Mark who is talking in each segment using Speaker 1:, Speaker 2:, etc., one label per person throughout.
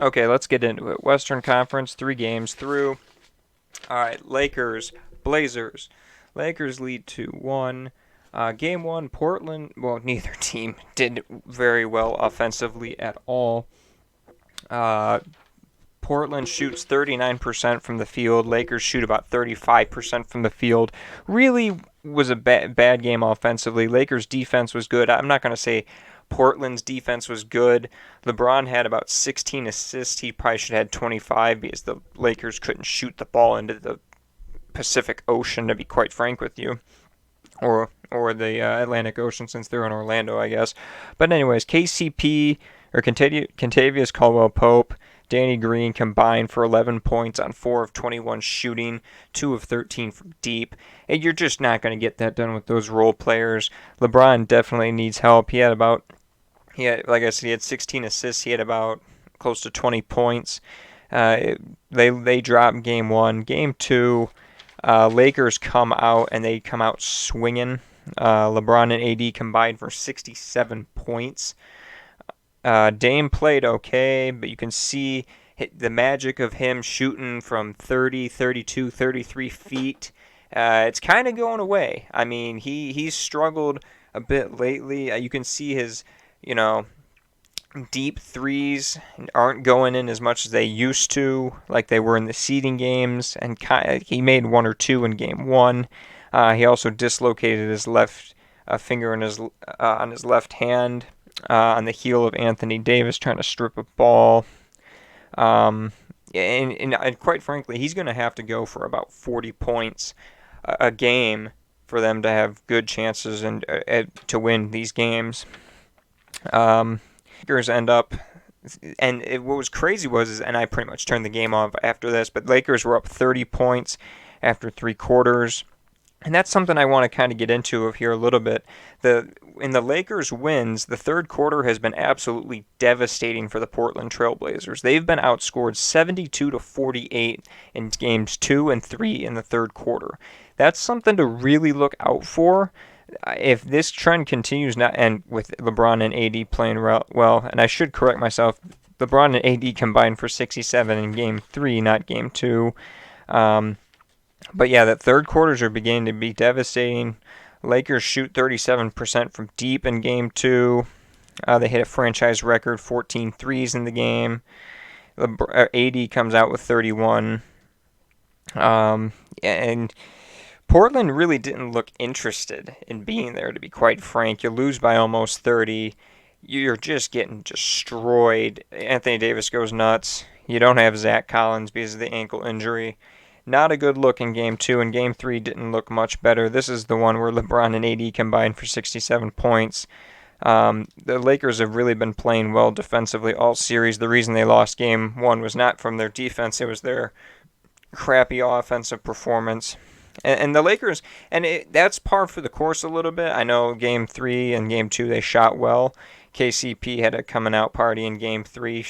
Speaker 1: Okay, let's get into it. Western Conference, 3 games through. All right, Lakers, Blazers. Lakers lead 2-1. Game one, Portland. Well, neither team did very well offensively at all. Uh, Portland shoots 39% from the field. Lakers shoot about 35% from the field. Really was a bad game offensively. Lakers defense was good. I'm not going to say Portland's defense was good. LeBron had about 16 assists. He probably should have had 25 because the Lakers couldn't shoot the ball into the Pacific Ocean, to be quite frank with you, or the Atlantic Ocean since they're in Orlando, I guess. But anyways, KCP or Kentavious Caldwell Pope, Danny Green combined for 11 points on 4 of 21 shooting, 2 of 13 from deep. And you're just not going to get that done with those role players. LeBron definitely needs help. Like I said, he had 16 assists. He had about close to 20 points. They dropped game one. Game two, Lakers come out and they come out swinging. LeBron and AD combined for 67 points. Dame played okay, but you can see the magic of him shooting from 30, 32, 33 feet. It's kind of going away. I mean, he's struggled a bit lately. You can see his, you know, deep threes aren't going in as much as they used to, like they were in the seeding games. And he made one or two in game one. He also dislocated his left finger on his left hand on the heel of Anthony Davis trying to strip a ball. And quite frankly, he's going to have to go for about 40 points a game for them to have good chances and to win these games. Lakers end up, what was crazy and I pretty much turned the game off after this, but Lakers were up 30 points after 3 quarters. And that's something I want to kind of get into here a little bit. In the Lakers wins, the third quarter has been absolutely devastating for the Portland Trailblazers. They've been outscored 72-48 in games 2 and 3 in the third quarter. That's something to really look out for. If this trend continues, and with LeBron and AD playing well, and I should correct myself, LeBron and AD combined for 67 in game 3, not game 2. But yeah, the third quarters are beginning to be devastating. Lakers shoot 37% from deep in game 2. They hit a franchise record 14 threes in the game. AD comes out with 31. And Portland really didn't look interested in being there, to be quite frank. You lose by almost 30. You're just getting destroyed. Anthony Davis goes nuts. You don't have Zach Collins because of the ankle injury. Not a good look in Game 2, and Game 3 didn't look much better. This is the one where LeBron and AD combined for 67 points. The Lakers have really been playing well defensively all series. The reason they lost Game 1 was not from their defense. It was their crappy offensive performance. And the Lakers, that's par for the course a little bit. I know Game 3 and Game 2 they shot well. KCP had a coming out party in Game 3,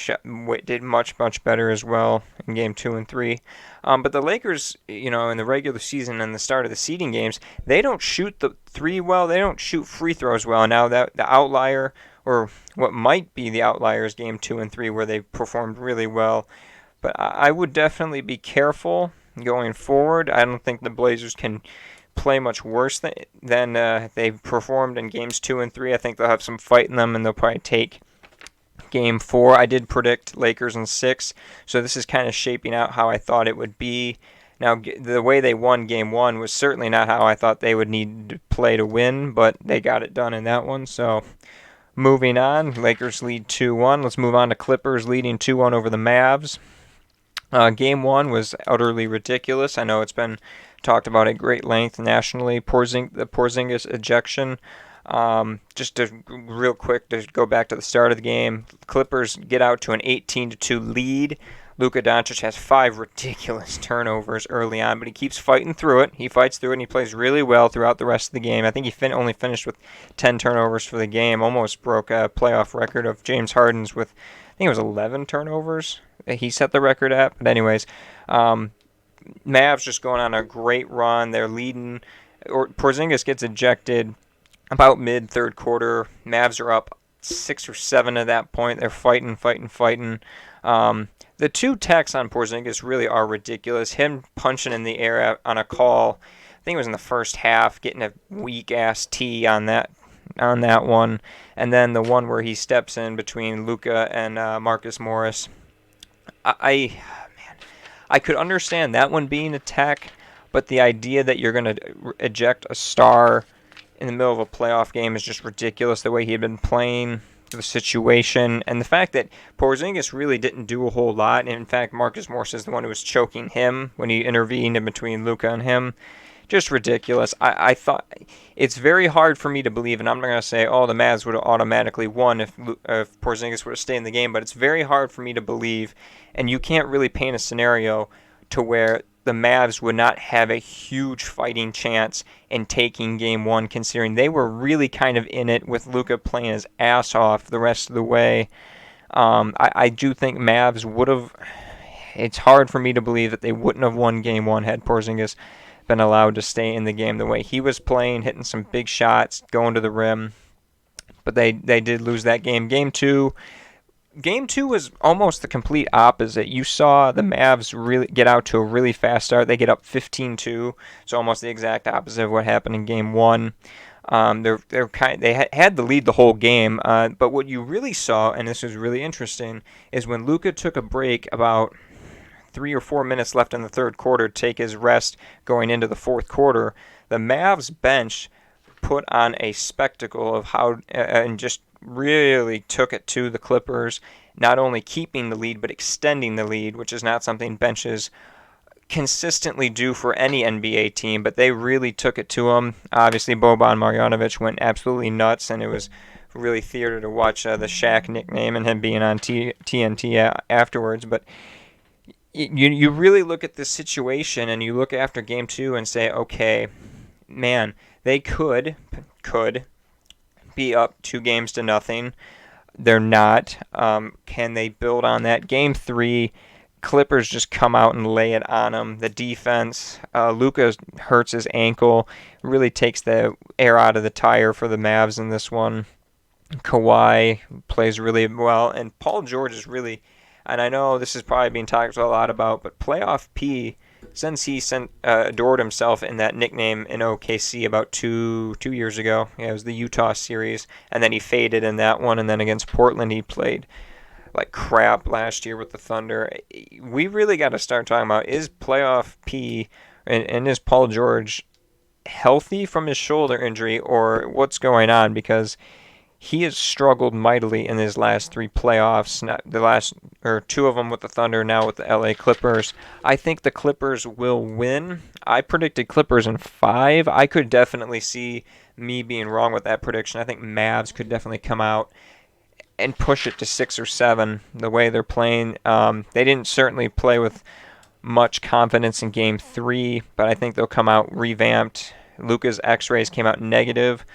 Speaker 1: did much, much better as well in Game 2 and 3. But the Lakers, in the regular season and the start of the seeding games, they don't shoot the 3 well. They don't shoot free throws well. Now, that the outlier, or what might be the outlier, is Game 2 and 3 where they performed really well. But I would definitely be careful going forward. I don't think the Blazers can play much worse than they performed in games 2 and 3. I think they'll have some fight in them, and they'll probably take game 4. I did predict Lakers in 6, so this is kind of shaping out how I thought it would be. Now, the way they won game 1 was certainly not how I thought they would need to play to win, but they got it done in that one. So moving on, Lakers lead 2-1. Let's move on to Clippers leading 2-1 over the Mavs. Game 1 was utterly ridiculous. I know it's been talked about at great length nationally. The Porzingis ejection. Just to real quick to go back to the start of the game, Clippers get out to an 18-2 lead. Luka Doncic has 5 ridiculous turnovers early on, but he keeps fighting through it. He fights through it, and he plays really well throughout the rest of the game. I think he only finished with 10 turnovers for the game, almost broke a playoff record of James Harden's with, I think it was 11 turnovers he set the record at. But anyways, Mavs just going on a great run. They're leading. Porzingis gets ejected about mid-third quarter. Mavs are up 6 or 7 at that point. They're fighting. The two techs on Porzingis really are ridiculous. Him punching in the air on a call, I think it was in the first half, getting a weak ass tee on that one, and then the one where he steps in between Luka and Marcus Morris. Man, I could understand that one being a tech, but the idea that you're going to eject a star in the middle of a playoff game is just ridiculous. The way he had been playing, the situation, and the fact that Porzingis really didn't do a whole lot. And in fact, Marcus Morris is the one who was choking him when he intervened in between Luka and him. Just ridiculous. I thought it's very hard for me to believe, and I'm not going to say, oh, the Mavs would have automatically won if Porzingis would have stayed in the game, but it's very hard for me to believe, and you can't really paint a scenario to where the Mavs would not have a huge fighting chance in taking game one, considering they were really kind of in it with Luka playing his ass off the rest of the way. I do think Mavs would have. It's hard for me to believe that they wouldn't have won game one had Porzingis been allowed to stay in the game the way he was playing, hitting some big shots, going to the rim. But they did lose that game. Game two was almost the complete opposite. You saw the Mavs really get out to a really fast start. They get up 15-2, so almost the exact opposite of what happened in game one. They had the lead the whole game, but what you really saw, and this was really interesting, is when Luka took a break about 3 or 4 minutes left in the third quarter to take his rest going into the fourth quarter, the Mavs bench put on a spectacle of how and just really took it to the Clippers, not only keeping the lead but extending the lead, which is not something benches consistently do for any NBA team, but they really took it to them. Obviously, Boban Marjanovic went absolutely nuts, and it was really theater to watch the Shaq nickname and him being on TNT afterwards, but you really look at this situation and you look after game two and say, okay, man, they could be up 2-0. They're not. Can they build on that? Game three, Clippers just come out and lay it on them. The defense, Luka hurts his ankle, really takes the air out of the tire for the Mavs in this one. Kawhi plays really well, and Paul George is really, and I know this is probably being talked a lot about, but Playoff P, since he adored himself in that nickname in OKC about two years ago, it was the Utah series, and then he faded in that one, and then against Portland he played like crap last year with the Thunder. We really got to start talking about, is Playoff P and is Paul George healthy from his shoulder injury, or what's going on? Because he has struggled mightily in his last 3 playoffs. Two of them with the Thunder, now with the LA Clippers. I think the Clippers will win. I predicted Clippers in 5. I could definitely see me being wrong with that prediction. I think Mavs could definitely come out and push it to 6 or 7 the way they're playing. They didn't certainly play with much confidence in Game 3, but I think they'll come out revamped. Luka's x-rays came out negative,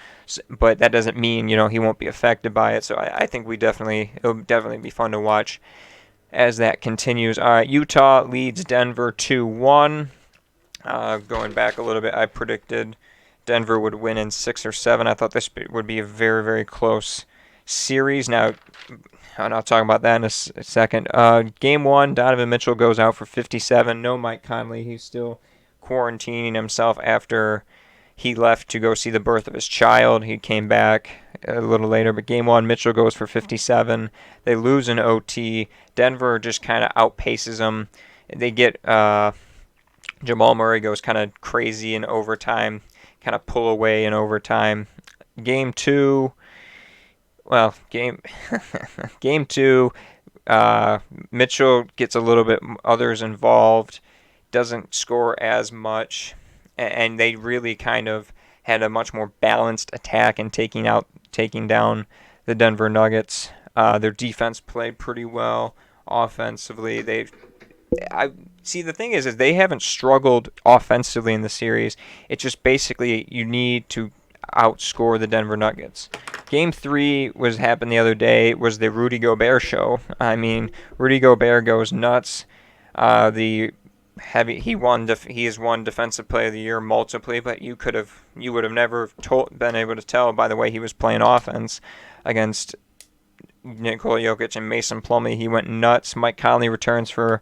Speaker 1: but that doesn't mean, he won't be affected by it. So I think it'll definitely be fun to watch as that continues. All right, Utah leads Denver 2-1. Going back a little bit, I predicted Denver would win in 6 or 7. I thought this would be a very, very close series. Now, I'll talk about that in a second. Game 1, Donovan Mitchell goes out for 57. No Mike Conley. He's still quarantining himself after he left to go see the birth of his child. He came back a little later, but game 1, Mitchell goes for 57. They lose in OT. Denver just kind of outpaces them. They get Jamal Murray goes kind of crazy in overtime, kind of pull away in overtime. Game 2, Mitchell gets a little bit others involved, doesn't score as much, and they really kind of had a much more balanced attack in taking down the Denver Nuggets. Their defense played pretty well. Offensively, the thing is they haven't struggled offensively in the series. It's just basically you need to outscore the Denver Nuggets. Game 3 happened the other day, was the Rudy Gobert show. I mean, Rudy Gobert goes nuts. He has won Defensive Player of the Year multiply, but you would have never been able to tell by the way he was playing offense against Nikola Jokic and Mason Plumlee. He went nuts. Mike Conley returns for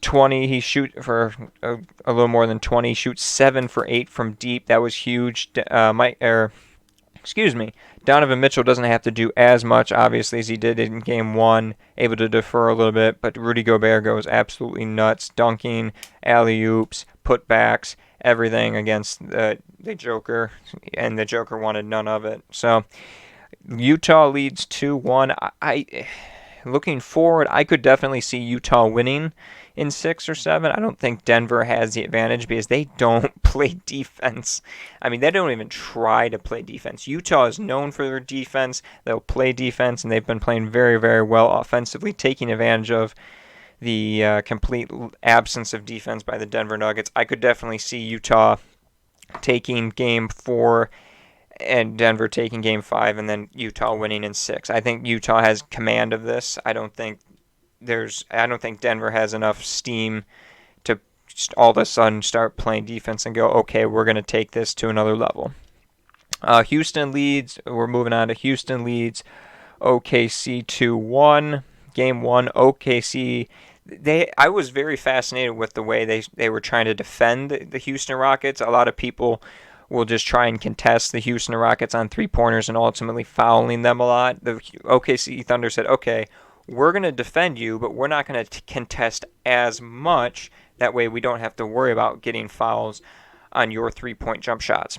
Speaker 1: 20. He shoot for a little more than 20. He shoots 7 for 8 from deep. That was huge. Donovan Mitchell doesn't have to do as much, obviously, as he did in Game 1, able to defer a little bit, but Rudy Gobert goes absolutely nuts, dunking, alley-oops, putbacks, everything against the Joker, and the Joker wanted none of it. So Utah leads 2-1. Looking forward, I could definitely see Utah winning in 6 or 7. I don't think Denver has the advantage because they don't play defense. I mean, they don't even try to play defense. Utah is known for their defense. They'll play defense, and they've been playing very, very well offensively, taking advantage of the complete absence of defense by the Denver Nuggets. I could definitely see Utah taking Game 4 and Denver taking Game 5, and then Utah winning in 6. I think Utah has command of this. I don't think Denver has enough steam to just all of a sudden start playing defense and go, okay, we're going to take this to another level. Houston leads. We're moving on to Houston leads OKC 2-1. Game 1, OKC. I was very fascinated with the way they were trying to defend the Houston Rockets. A lot of people will just try and contest the Houston Rockets on three-pointers and ultimately fouling them a lot. The OKC Thunder said, okay, we're going to defend you, but we're not going to contest as much. That way we don't have to worry about getting fouls on your three-point jump shots.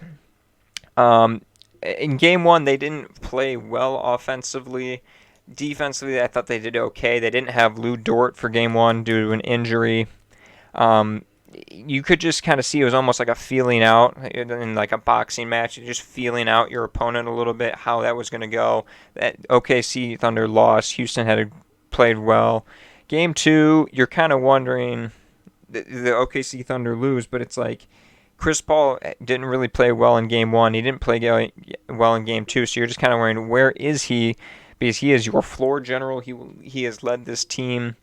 Speaker 1: In Game 1, they didn't play well offensively. Defensively, I thought they did okay. They didn't have Lou Dort for Game 1 due to an injury. You could just kind of see it was almost like a feeling out in like a boxing match. You're just feeling out your opponent a little bit, how that was going to go. That OKC Thunder lost. Houston had played well. Game 2, you're kind of wondering, the OKC Thunder lose, but it's like Chris Paul didn't really play well in Game 1. He didn't play well in Game 2, so you're just kind of wondering, where is he? Because he is your floor general. He has led this team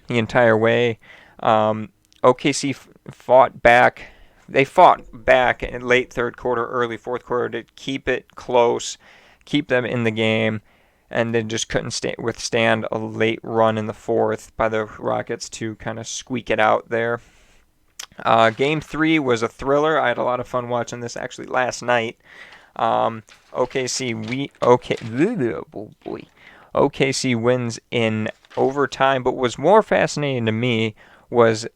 Speaker 1: the entire way. OKC fought back. They fought back in late third quarter, early fourth quarter to keep it close, keep them in the game, and then just couldn't withstand a late run in the fourth by the Rockets to kind of squeak it out there. Game 3 was a thriller. I had a lot of fun watching this actually last night. OKC wins in overtime, but what was more fascinating to me was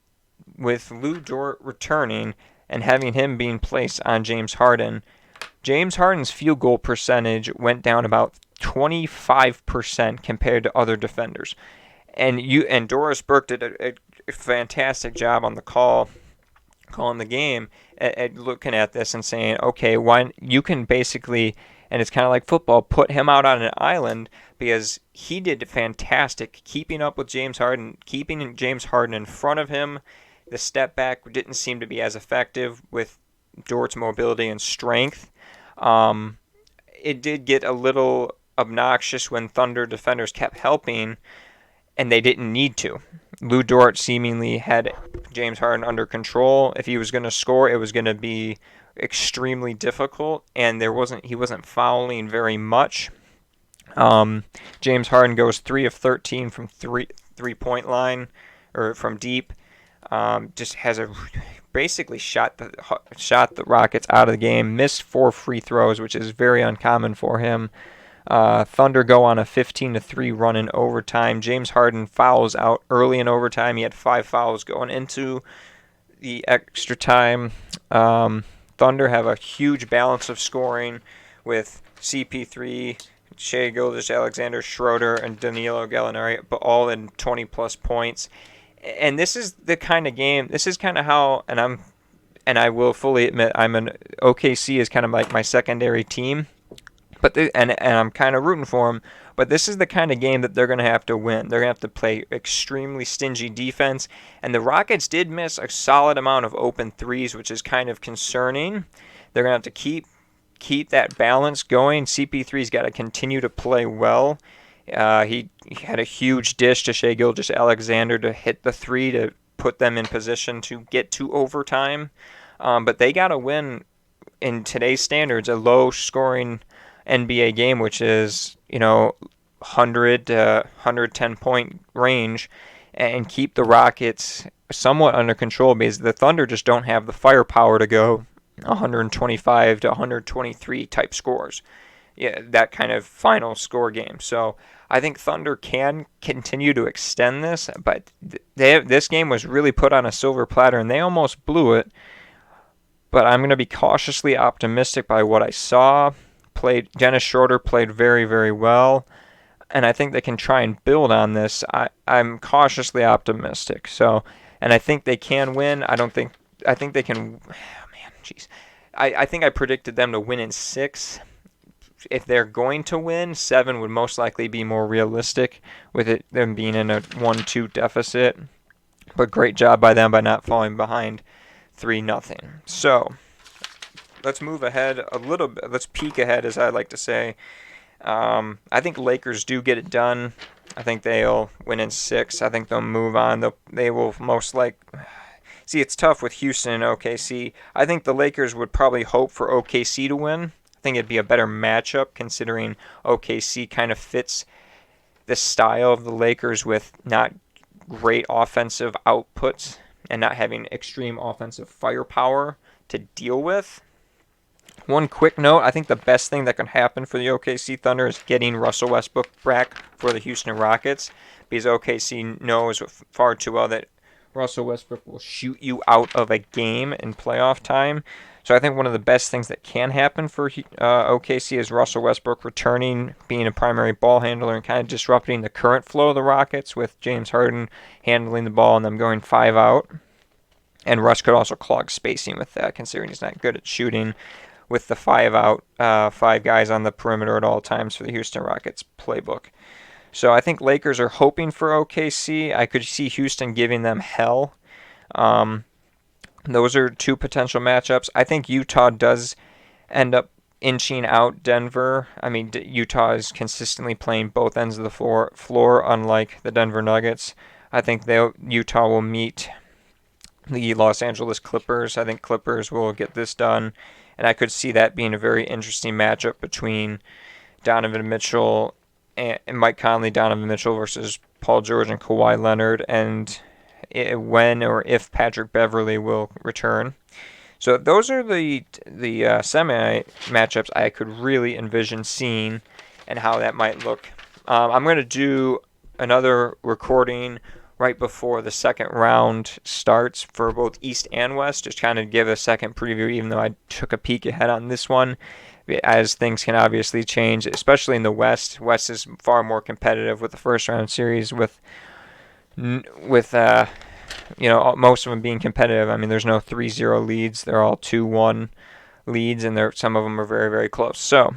Speaker 1: with Lou Dort returning and having him being placed on James Harden. James Harden's field goal percentage went down about 25% compared to other defenders. And Doris Burke did a fantastic job on the calling the game at looking at this and saying, okay, why you can basically, and it's kind of like football, put him out on an island because he did fantastic keeping up with James Harden, keeping James Harden in front of him. The step back didn't seem to be as effective with Dort's mobility and strength. It did get a little obnoxious when Thunder defenders kept helping, and they didn't need to. Lou Dort seemingly had James Harden under control. If he was going to score, it was going to be extremely difficult, and he wasn't fouling very much. James Harden goes 3 of 13 from three-point line or from deep. Just has basically shot the Rockets out of the game. Missed 4 free throws, which is very uncommon for him. Thunder go on a 15-3 run in overtime. James Harden fouls out early in overtime. He had 5 fouls going into the extra time. Thunder have a huge balance of scoring with CP3, Shai Gilgeous-Alexander, Schroeder, and Danilo Gallinari, but all in 20-plus points. And this is the kind of game. This is kind of how, and I will fully admit, OKC is kind of like my secondary team, but and I'm kind of rooting for them. But this is the kind of game that they're going to have to win. They're going to have to play extremely stingy defense, and the Rockets did miss a solid amount of open threes, which is kind of concerning. They're going to have to keep that balance going. CP3's got to continue to play well. He had a huge dish to Shai Gilgeous-Alexander to hit the 3 to put them in position to get to overtime. But they got to win, in today's standards, a low-scoring NBA game, which is, 100 to 110 point range and keep the Rockets somewhat under control, because the Thunder just don't have the firepower to go 125 to 123 type scores. Yeah, that kind of final score game. So I think Thunder can continue to extend this, but this game was really put on a silver platter and they almost blew it. But I'm going to be cautiously optimistic by what I saw. Dennis Schroeder played very, very well, and I think they can try and build on this. I'm cautiously optimistic. So, and I think they can win. I think they can. Oh man, jeez. I think I predicted them to win in 6. If they're going to win, 7 would most likely be more realistic, with them being in a 1-2 deficit. But great job by them by not falling behind 3-0. So let's move ahead a little bit. Let's peek ahead, as I like to say. I think Lakers do get it done. I think they'll win in 6. I think they'll move on. They will most likely. See, it's tough with Houston and OKC. I think the Lakers would probably hope for OKC to win. I think it'd be a better matchup, considering OKC kind of fits the style of the Lakers with not great offensive outputs and not having extreme offensive firepower to deal with. One quick note, I think the best thing that can happen for the OKC Thunder is getting Russell Westbrook back for the Houston Rockets, because OKC knows far too well that Russell Westbrook will shoot you out of a game in playoff time. So I think one of the best things that can happen for OKC is Russell Westbrook returning, being a primary ball handler, and kind of disrupting the current flow of the Rockets with James Harden handling the ball and them going 5 out. And Russ could also clog spacing with that, considering he's not good at shooting with the 5 out, 5 guys on the perimeter at all times for the Houston Rockets playbook. So I think Lakers are hoping for OKC. I could see Houston giving them hell. Those are 2 potential matchups. I think Utah does end up inching out Denver. I mean, Utah is consistently playing both ends of the floor, unlike the Denver Nuggets. I think Utah will meet the Los Angeles Clippers. I think Clippers will get this done, and I could see that being a very interesting matchup between Donovan Mitchell and Mike Conley, Donovan Mitchell versus Paul George and Kawhi Leonard, and when or if Patrick Beverley will return. So those are the semi matchups I could really envision seeing and how that might look. I'm going to do another recording right before the second round starts for both East and West, just kind of give a second preview, even though I took a peek ahead on this one, as things can obviously change, especially in the West. West is far more competitive with the first round series, with most of them being competitive. I mean, there's no 3-0 leads. They're all 2-1 leads, and some of them are very, very close. So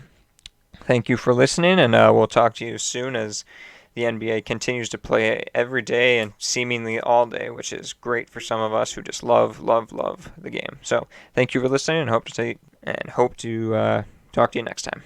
Speaker 1: thank you for listening, and we'll talk to you soon as the NBA continues to play every day and seemingly all day, which is great for some of us who just love the game. So thank you for listening, and hope to talk to you next time.